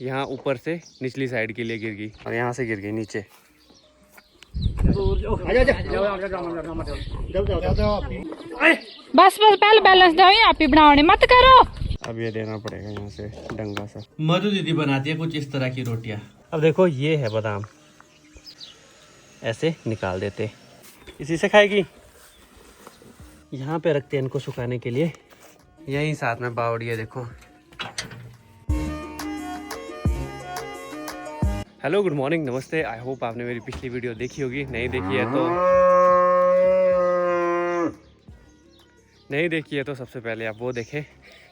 यहाँ ऊपर से निचली साइड के लिए गिर गई और यहाँ से गिर गई नीचे। बस बस पहले बैलेंस दो, यहाँ पे बनाने मत करो। अब ये देना पड़ेगा यहाँ से डंगा सा। मधु दीदी बनाती है कुछ इस तरह की रोटियाँ। अब देखो ये है बादाम, ऐसे निकाल देते, इसी से खाएगी। यहाँ पे रखते हैं इनको सुखाने के लिए। यही साथ में बावड़ी है देखो। हेलो, गुड मॉर्निंग, नमस्ते। आई होप आपने मेरी पिछली वीडियो देखी होगी। नहीं देखी है तो सबसे पहले आप वो देखें,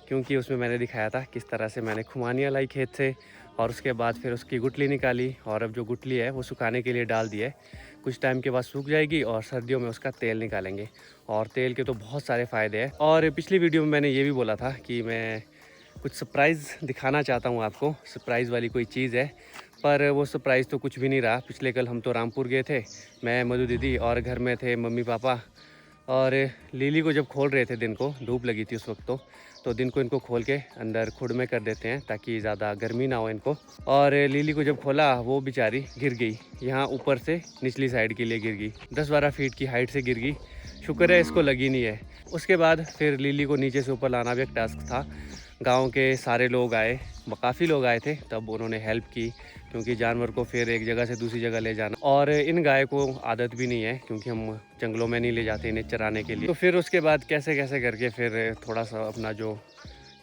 क्योंकि उसमें मैंने दिखाया था किस तरह से मैंने खुमानियाँ लाई खेत से और उसके बाद फिर उसकी गुठली निकाली और अब जो गुठली है वो सुखाने के लिए डाल दी है। कुछ टाइम के बाद सूख जाएगी और सर्दियों में उसका तेल निकालेंगे और तेल के तो बहुत सारे फ़ायदे हैं। और पिछली वीडियो में मैंने ये भी बोला था कि मैं कुछ सरप्राइज़ दिखाना चाहता हूँ आपको, सरप्राइज़ वाली कोई चीज़ है, पर वो सरप्राइज़ तो कुछ भी नहीं रहा। पिछले कल हम तो रामपुर गए थे, मैं, मधु दीदी और घर में थे मम्मी पापा। और लिली को जब खोल रहे थे, दिन को धूप लगी थी उस वक्त, तो दिन को इनको खोल के अंदर खुड में कर देते हैं ताकि ज़्यादा गर्मी ना हो इनको। और लिली को जब खोला वो बेचारी गिर गई, यहाँ ऊपर से निचली साइड के लिए गिर गई, 10-12 फीट की हाइट से गिर गई। शुक्र है इसको लगी नहीं है। उसके बाद फिर लिली को नीचे से ऊपर लाना भी एक टास्क था। गांव के सारे लोग आए, काफ़ी लोग आए थे, तब उन्होंने हेल्प की, क्योंकि जानवर को फिर एक जगह से दूसरी जगह ले जाना। और इन गाय को आदत भी नहीं है, क्योंकि हम जंगलों में नहीं ले जाते इन्हें चराने के लिए। तो फिर उसके बाद कैसे कैसे करके फिर थोड़ा सा अपना जो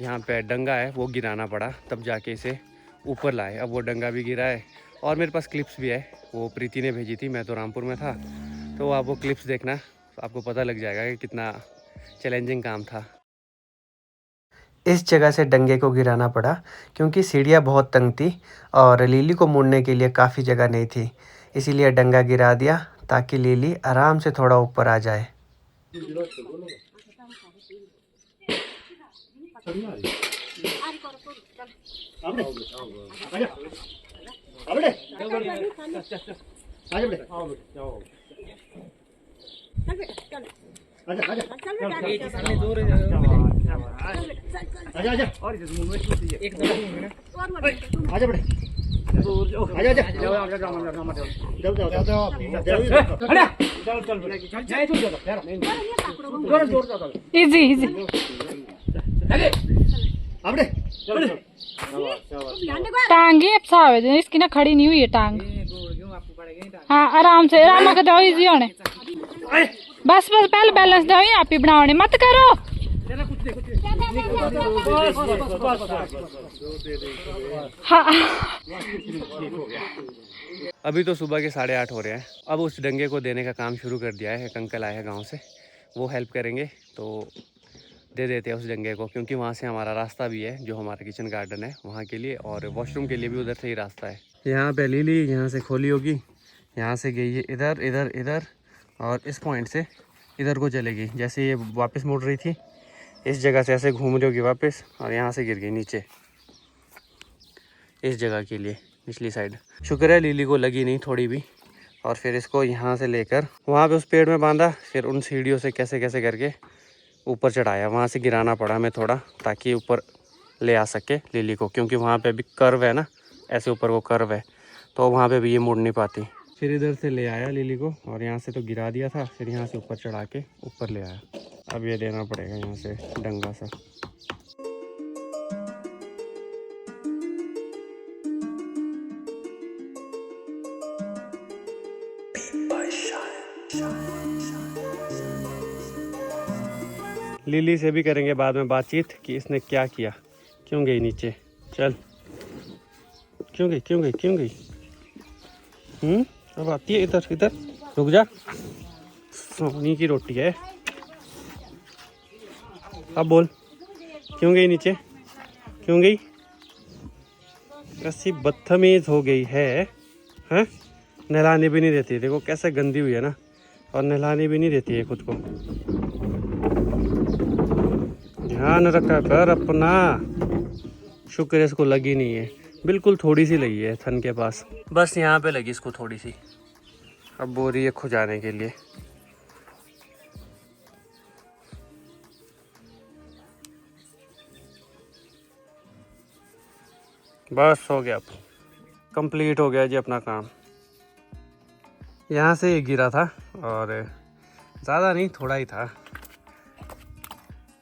यहाँ पे डंगा है वो गिराना पड़ा, तब जाके इसे ऊपर लाए। अब वो डंगा भी गिरा है और मेरे पास क्लिप्स भी है, वो प्रीति ने भेजी थी, मैं तो रामपुर में था। तो आप वो क्लिप्स देखना, आपको पता लग जाएगा कि कितना चैलेंजिंग काम था। इस जगह से डंगे को गिराना पड़ा क्योंकि सीढ़ियाँ बहुत तंग थी और लिली को मुड़ने के लिए काफ़ी जगह नहीं थी, इसीलिए डंगा गिरा दिया ताकि लिली आराम से थोड़ा ऊपर आ जाए। Easy easy. टांग ही फसावे, इसकी ना खड़ी नहीं हुई है टांग। हाँ आराम से, आराम से दो, इजी होने। बस बस पहले बैलेंस दो, यहाँ पे बनाने मत करो। हाँ। अभी तो सुबह के 8:30 हो रहे हैं। अब उस डंगे को देने का काम शुरू कर दिया है। एक अंकल आए हैं गांव से, वो हेल्प करेंगे, तो दे देते हैं उस डंगे को, क्योंकि वहाँ से हमारा रास्ता भी है, जो हमारा किचन गार्डन है वहाँ के लिए, और वॉशरूम के लिए भी उधर से ही रास्ता है। यहाँ पे लिली यहाँ से खोली होगी, यहाँ से गई है इधर इधर इधर, और इस पॉइंट से इधर को चलेगी। जैसे ये वापस मुड़ रही थी, इस जगह से ऐसे घूम रही होगी वापस, और यहाँ से गिर गई नीचे इस जगह के लिए, निचली साइड। शुक्र है लिली को लगी नहीं थोड़ी भी। और फिर इसको यहाँ से लेकर वहाँ पे उस पेड़ में बांधा, फिर उन सीढ़ियों से कैसे कैसे करके ऊपर चढ़ाया। वहाँ से गिराना पड़ा हमें थोड़ा, ताकि ऊपर ले आ सके लिली को, क्योंकि वहाँ पे भी कर्व है ना, ऐसे ऊपर वो कर्व है, तो वहाँ पे भी ये मुड़ नहीं पाती। फिर इधर से ले आया लिली को, और यहाँ से तो गिरा दिया था, फिर यहाँ से ऊपर चढ़ा के ऊपर ले आया। अब ये देना पड़ेगा यहाँ से डंगा सा। लिली से भी करेंगे बाद में बातचीत कि इसने क्या किया, क्यों गई नीचे। चल, क्यों गई? अब आती है इधर इधर, रुक जा, सोनी की रोटी है। अब बोल, क्यों गई नीचे, क्यों गई? ऐसी बदतमीज हो गई है, हैं? नहलाने भी नहीं देती, देखो कैसे गंदी हुई है ना, और नहलाने भी नहीं देती है खुद को। ध्यान रखा कर अपना। शुक्र है इसको लगी नहीं है, बिल्कुल थोड़ी सी लगी है थन के पास, बस यहाँ पे लगी इसको थोड़ी सी। अब बोल रही है खुजाने के लिए। बस हो गया, अब कंप्लीट हो गया जी अपना काम। यहाँ से ये गिरा था और ज़्यादा नहीं, थोड़ा ही था।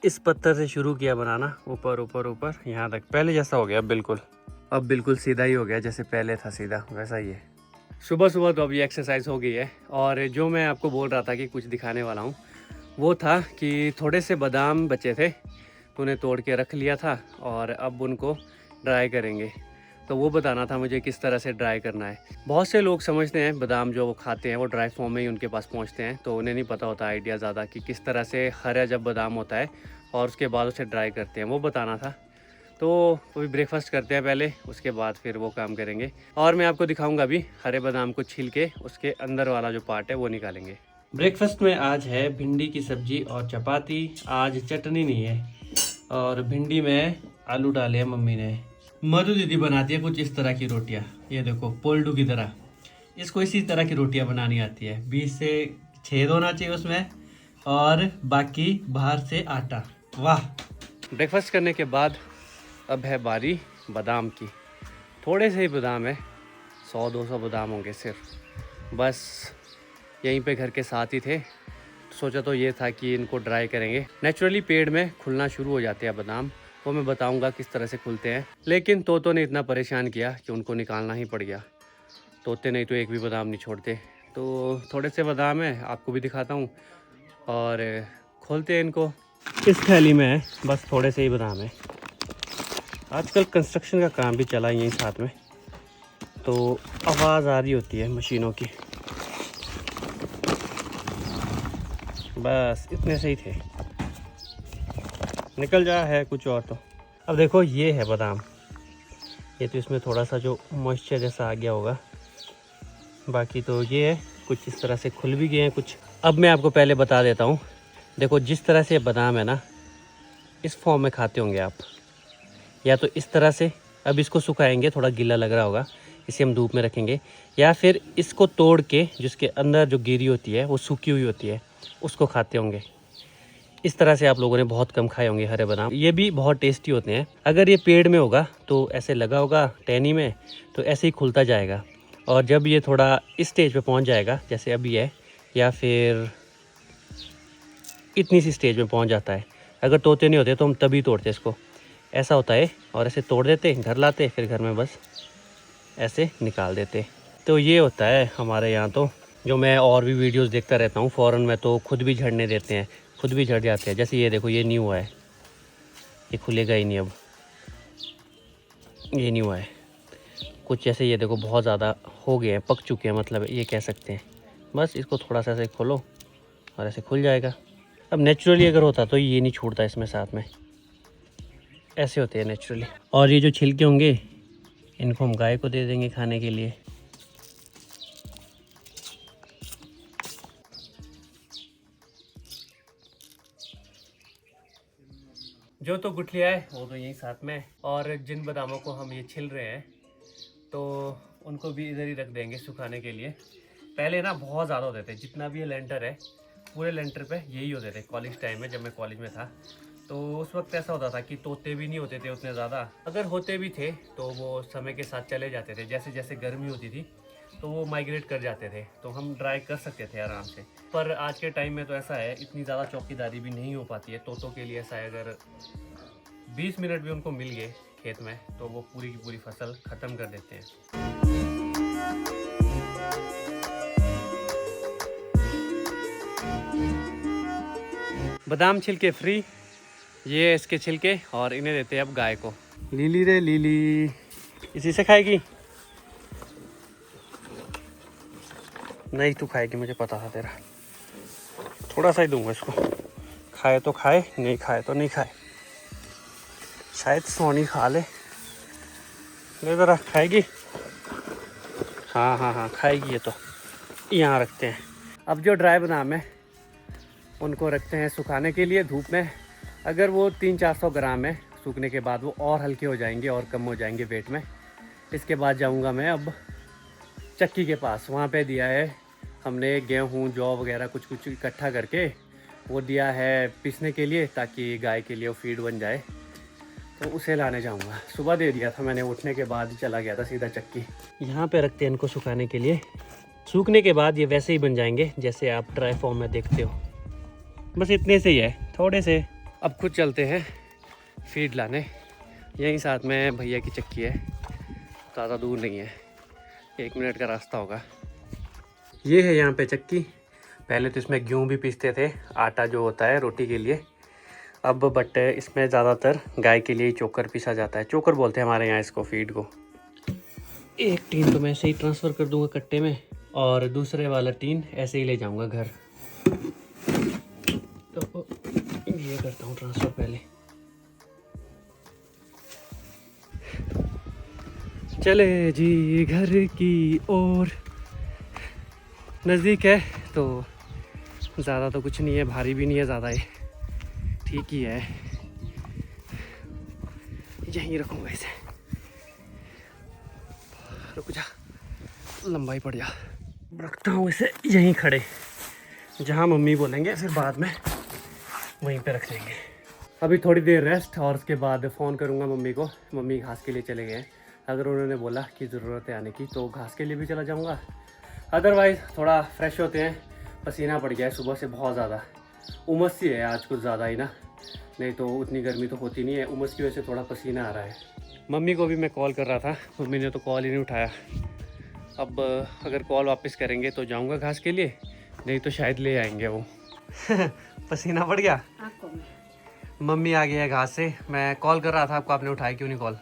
इस पत्थर से शुरू किया बनाना, ऊपर ऊपर ऊपर यहाँ तक, पहले जैसा हो गया बिल्कुल। अब बिल्कुल सीधा ही हो गया, जैसे पहले था सीधा वैसा ही है। सुबह सुबह तो अब ये एक्सरसाइज हो गई है। और जो मैं आपको बोल रहा था कि कुछ दिखाने वाला हूँ, वो था कि थोड़े से बादाम बचे थे तो उन्हें तोड़ के रख लिया था और अब उनको ड्राई करेंगे। तो वो बताना था मुझे किस तरह से ड्राई करना है। बहुत से लोग समझते हैं बादाम जो वो खाते हैं वो ड्राई फॉर्म में ही उनके पास पहुंचते हैं, तो उन्हें नहीं पता होता आइडिया ज़्यादा कि किस तरह से हरा जब बादाम होता है और उसके बाद उसे ड्राई करते हैं, वो बताना था। तो अभी ब्रेकफास्ट करते हैं पहले, उसके बाद फिर वो काम करेंगे। और मैं आपको दिखाऊंगा अभी हरे बादाम को छील के उसके अंदर वाला जो पार्ट है वो निकालेंगे। ब्रेकफास्ट में आज है भिंडी की सब्जी और चपाती। आज चटनी नहीं है। और भिंडी में आलू डाले हैं मम्मी ने। मधु दीदी बनाती है कुछ इस तरह की रोटियां, ये देखो पोल्डू की तरह। इसको इसी तरह की रोटियां बनानी आती है, बीच से छेद होना चाहिए उसमें और बाकी बाहर से आटा। वाह। ब्रेकफास्ट करने के बाद अब है बारी बादाम की। थोड़े से ही बादाम है, 100-200 बादाम होंगे सिर्फ, बस यहीं पे घर के साथ ही थे। सोचा तो ये था कि इनको ड्राई करेंगे। नेचुरली पेड़ में खुलना शुरू हो जाते हैं बादाम, वो मैं बताऊंगा किस तरह से खुलते हैं। लेकिन तोतों ने इतना परेशान किया कि उनको निकालना ही पड़ गया। तोते नहीं तो एक भी बादाम नहीं छोड़ते। तो थोड़े से बादाम है, आपको भी दिखाता हूँ और खोलते हैं इनको। इस थैली में है, बस थोड़े से ही बादाम है। आजकल कंस्ट्रक्शन का काम भी चला यहीं साथ में, तो आवाज़ आ रही होती है मशीनों की। बस इतने से ही थे, निकल जा है कुछ और तो। अब देखो ये है बादाम, ये तो इसमें थोड़ा सा जो मॉइस्चर जैसा आ गया होगा, बाकी तो ये है। कुछ इस तरह से खुल भी गए हैं कुछ। अब मैं आपको पहले बता देता हूँ, देखो जिस तरह से बादाम है ना, इस फॉर्म में खाते होंगे आप, या तो इस तरह से। अब इसको सुखाएंगे, थोड़ा गीला लग रहा होगा, इसे हम धूप में रखेंगे, या फिर इसको तोड़ के जिसके अंदर जो गिरी होती है वो सूखी हुई होती है, उसको खाते होंगे। इस तरह से आप लोगों ने बहुत कम खाए होंगे हरे बादाम। ये भी बहुत टेस्टी होते हैं। अगर ये पेड़ में होगा तो ऐसे लगा होगा टहनी में, तो ऐसे ही खुलता जाएगा। और जब ये थोड़ा इस स्टेज पे पहुंच जाएगा, जैसे अभी है, या फिर इतनी सी स्टेज में पहुंच जाता है, अगर तोते नहीं होते तो हम तभी तोड़ते इसको। ऐसा होता है, और ऐसे तोड़ देते, घर लाते, फिर घर में बस ऐसे निकाल देते। तो ये होता है हमारे यहाँ। तो जो मैं और भी वीडियोस देखता रहता हूँ फ़ॉरेन में, तो खुद भी झड़ने देते हैं, खुद भी झड़ जाते हैं। जैसे ये देखो, ये नहीं हुआ है, ये खुलेगा ही नहीं अब, ये नहीं हुआ है कुछ। ऐसे ये देखो बहुत ज़्यादा हो गए हैं, पक चुके हैं मतलब ये कह सकते हैं। बस इसको थोड़ा सा ऐसे खोलो और ऐसे खुल जाएगा। अब नेचुरली अगर होता तो ये नहीं छूटता इसमें साथ में, ऐसे होते हैं नेचुरली। और ये जो छिलके होंगे इनको हम गाय को दे देंगे खाने के लिए। जो तो गुठलिया है वो तो यहीं साथ में, और जिन बादामों को हम ये छिल रहे हैं तो उनको भी इधर ही रख देंगे सुखाने के लिए। पहले ना बहुत ज़्यादा होते थे, जितना भी ये लेंटर है पूरे लेंटर पे यही होते थे। कॉलेज टाइम में जब मैं कॉलेज में था, तो उस वक्त ऐसा होता था कि तोते भी नहीं होते थे उतने ज़्यादा। अगर होते भी थे तो वो समय के साथ चले जाते थे। जैसे जैसे गर्मी होती थी तो वो माइग्रेट कर जाते थे, तो हम ड्राई कर सकते थे आराम से। पर आज के टाइम में तो ऐसा है, इतनी ज़्यादा चौकीदारी भी नहीं हो पाती है तोतों के लिए। ऐसा है, अगर 20 मिनट भी उनको मिल गए खेत में तो वो पूरी की पूरी फसल ख़त्म कर देते हैं। बादाम छिलके फ्री, ये इसके छिलके, और इन्हें देते हैं अब गाय को। लीली रे लीली, इसी से खाएगी? नहीं तू खाएगी, मुझे पता था तेरा। थोड़ा सा ही दूंगा इसको, खाए तो खाए, नहीं खाए तो नहीं खाए। शायद सोनी खा ले। ले ज़रा, खाएगी? हाँ हाँ हाँ खाएगी। ये तो यहाँ रखते हैं। अब जो ड्राई बादाम है उनको रखते हैं सुखाने के लिए धूप में। अगर वो 300-400 ग्राम है, सूखने के बाद वो और हल्के हो जाएंगे और कम हो जाएंगे वेट में। इसके बाद जाऊंगा मैं अब चक्की के पास। वहाँ पे दिया है हमने गेहूँ, जौ वगैरह कुछ कुछ इकट्ठा करके वो दिया है पीसने के लिए, ताकि गाय के लिए वो फीड बन जाए। तो उसे लाने जाऊंगा। सुबह दे दिया था मैंने, उठने के बाद ही चला गया था सीधा चक्की। यहाँ पे रखते हैं इनको सुखाने के लिए। सूखने के बाद ये वैसे ही बन जाएंगे जैसे आप ड्राई फॉर्म में देखते हो। बस इतने से ही है, थोड़े से। अब खुद चलते हैं फीड लाने। यहीं साथ में भैया की चक्की है, ज़्यादा दूर नहीं है, 1 मिनट का रास्ता होगा। ये है यहाँ पे चक्की। पहले तो इसमें गेहूँ भी पीसते थे, आटा जो होता है रोटी के लिए। अब बट इसमें ज़्यादातर गाय के लिए ही चोकर पीसा जाता है। चोकर बोलते हैं हमारे यहाँ इसको, फीड को। एक टीन तो मैं ऐसे ही ट्रांसफ़र कर दूंगा कट्टे में, और दूसरे वाला टीन ऐसे ही ले जाऊंगा घर। तो ये करता हूँ ट्रांसफ़र पहले। चले जी घर की ओर। नज़दीक है तो ज़्यादा तो कुछ नहीं है, भारी भी नहीं है ज़्यादा, ये ठीक ही है। यहीं रखूँगा इसे। रुक जा, लंबाई पड़ जा। रखता हूँ इसे यहीं खड़े, जहाँ मम्मी बोलेंगे फिर बाद में वहीं पे रख लेंगे। अभी थोड़ी देर रेस्ट और उसके बाद फ़ोन करूँगा मम्मी को। मम्मी घास के लिए चले गए हैं। अगर उन्होंने बोला कि ज़रूरत है आने की तो घास के लिए भी चला जाऊँगा। अदरवाइज़ थोड़ा फ्रेश होते हैं। पसीना पड़ गया है सुबह से बहुत ज़्यादा। उमस सी है आज कुछ ज़्यादा ही ना, नहीं तो उतनी गर्मी तो होती नहीं है। उमस की वजह से थोड़ा पसीना आ रहा है। मम्मी को भी मैं कॉल कर रहा था, मम्मी ने तो कॉल ही नहीं उठाया। अब अगर कॉल वापस करेंगे तो जाऊँगा घास के लिए, नहीं तो शायद ले आएंगे वो। पसीना पड़ गया। मम्मी आ गई है घास से। मैं कॉल कर रहा था आपको, आपने उठाई क्यों नहीं कॉल?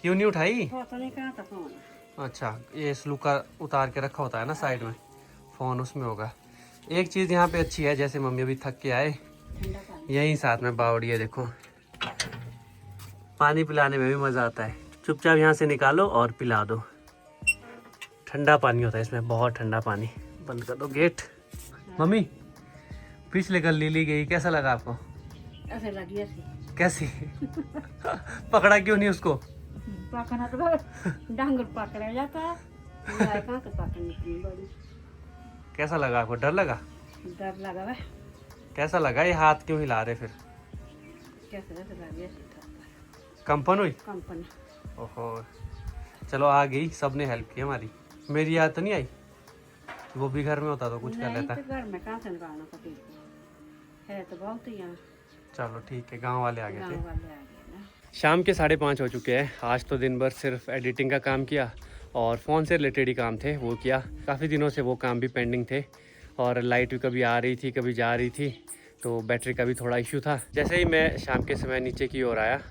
क्यों नहीं उठाई? अच्छा, ये स्लू का उतार के रखा होता है ना साइड में, फ़ोन उसमें होगा। एक चीज़ यहाँ पे अच्छी है, जैसे मम्मी अभी थक के आए, यहीं साथ में बावड़ी है देखो। पानी पिलाने में भी मज़ा आता है। चुपचाप यहाँ से निकालो और पिला दो। ठंडा पानी होता है इसमें, बहुत ठंडा पानी। बंद कर दो गेट। मम्मी पिछले कल लीली गई, कैसा लगा आपको? ऐसे लगी ऐसी। कैसी? पकड़ा क्यों नहीं उसको? पकड़ना तो डांगर पकड़ा जाता है, कहाँ से पकड़नी थी बड़ी। कैसा लगा आपको? डर लगा? डर लगा है। कैसा लगा? ये हाथ क्यों हिला रहे फिर? कैसे लगी ऐसी कंपन हुई? कंपनी। ओहो, चलो आ गई, सबने हेल्प की हमारी। मेरी याद तो नहीं आई? वो भी घर में होता तो कुछ कर लेता। तो घर में कहाँ से निकालना पति है तो बहुत ही यहाँ। चलो ठीक है, गांव वाले आ गए गाँव थे। वाले आ गए ना। शाम के 5:30 हो चुके हैं। आज तो दिन भर सिर्फ एडिटिंग का काम किया और फ़ोन से रिलेटेड ही काम थे वो किया। काफ़ी दिनों से वो काम भी पेंडिंग थे, और लाइट भी कभी आ रही थी कभी जा रही थी, तो बैटरी का भी थोड़ा इशू था। जैसे ही मैं शाम के समय नीचे की ओर आया,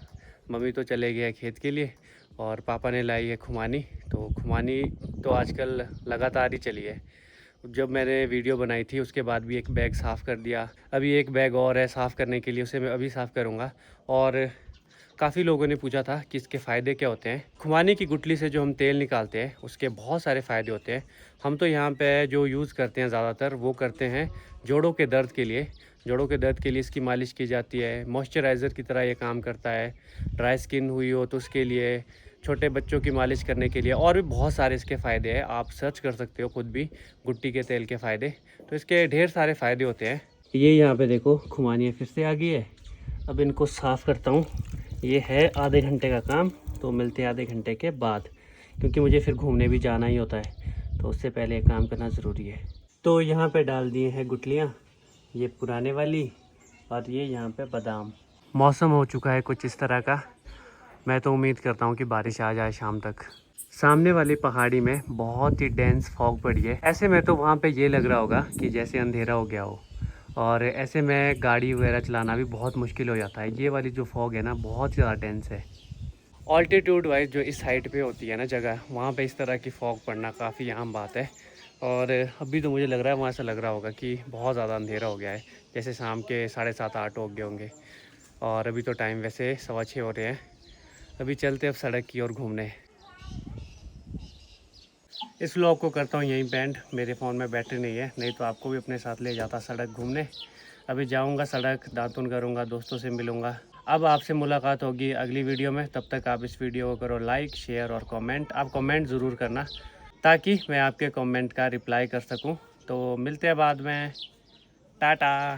मम्मी तो चले गए खेत के लिए और पापा ने लाई है खुमानी। तो खुमानी तो आजकल लगातार ही चली है। जब मैंने वीडियो बनाई थी उसके बाद भी एक बैग साफ़ कर दिया, अभी एक बैग और है साफ़ करने के लिए, उसे मैं अभी साफ़ करूँगा। और काफ़ी लोगों ने पूछा था कि इसके फ़ायदे क्या होते हैं। खुमानी की गुठली से जो हम तेल निकालते हैं उसके बहुत सारे फ़ायदे होते हैं। हम तो यहाँ पे जो यूज़ करते हैं ज़्यादातर वो करते हैं जोड़ों के दर्द के लिए। जोड़ों के दर्द के लिए इसकी मालिश की जाती है। मॉइस्चराइज़र की तरह ये काम करता है। ड्राई स्किन हुई हो तो उसके लिए, छोटे बच्चों की मालिश करने के लिए, और भी बहुत सारे इसके फ़ायदे हैं। आप सर्च कर सकते हो खुद भी गुट्टी के तेल के फ़ायदे, तो इसके ढेर सारे फ़ायदे होते हैं। ये यहाँ पे देखो खुमानी फिर से आ गई है। अब इनको साफ़ करता हूँ। ये है आधे घंटे का काम, तो मिलते हैं आधे घंटे के बाद, क्योंकि मुझे फिर घूमने भी जाना ही होता है, तो उससे पहले काम करना ज़रूरी है। तो यहाँ पे डाल दिए हैं गुठलियाँ, ये पुराने वाली, और ये यहाँ पे बादाम। मौसम हो चुका है कुछ इस तरह का। मैं तो उम्मीद करता हूँ कि बारिश आ जाए शाम तक। सामने वाली पहाड़ी में बहुत ही डेंस फॉग पड़ी है। ऐसे में तो वहाँ पे ये लग रहा होगा कि जैसे अंधेरा हो गया हो, और ऐसे में गाड़ी वगैरह चलाना भी बहुत मुश्किल हो जाता है। ये वाली जो फॉग है ना बहुत ज़्यादा डेंस है। ऑल्टीट्यूड वाइज जो इस साइड पे होती है ना जगह, वहाँ पे इस तरह की फॉग पड़ना काफ़ी आम बात है। और अभी तो मुझे लग रहा है वहाँ से लग रहा होगा कि बहुत ज़्यादा अंधेरा हो गया है, जैसे शाम के 7:30-8 हो गए होंगे। और अभी तो टाइम वैसे 6:15 हो रहे हैं। अभी चलते अब सड़क की ओर घूमने। इस व्लॉग को करता हूँ यहीं बैंड। मेरे फ़ोन में बैटरी नहीं है, नहीं तो आपको भी अपने साथ ले जाता सड़क घूमने। अभी जाऊँगा सड़क, दातुन करूँगा, दोस्तों से मिलूँगा। अब आपसे मुलाकात होगी अगली वीडियो में। तब तक आप इस वीडियो को करो लाइक, शेयर और कमेंट। आप कमेंट ज़रूर करना ताकि मैं आपके कमेंट का रिप्लाई कर सकूँ। तो मिलते हैं बाद में। टाटा।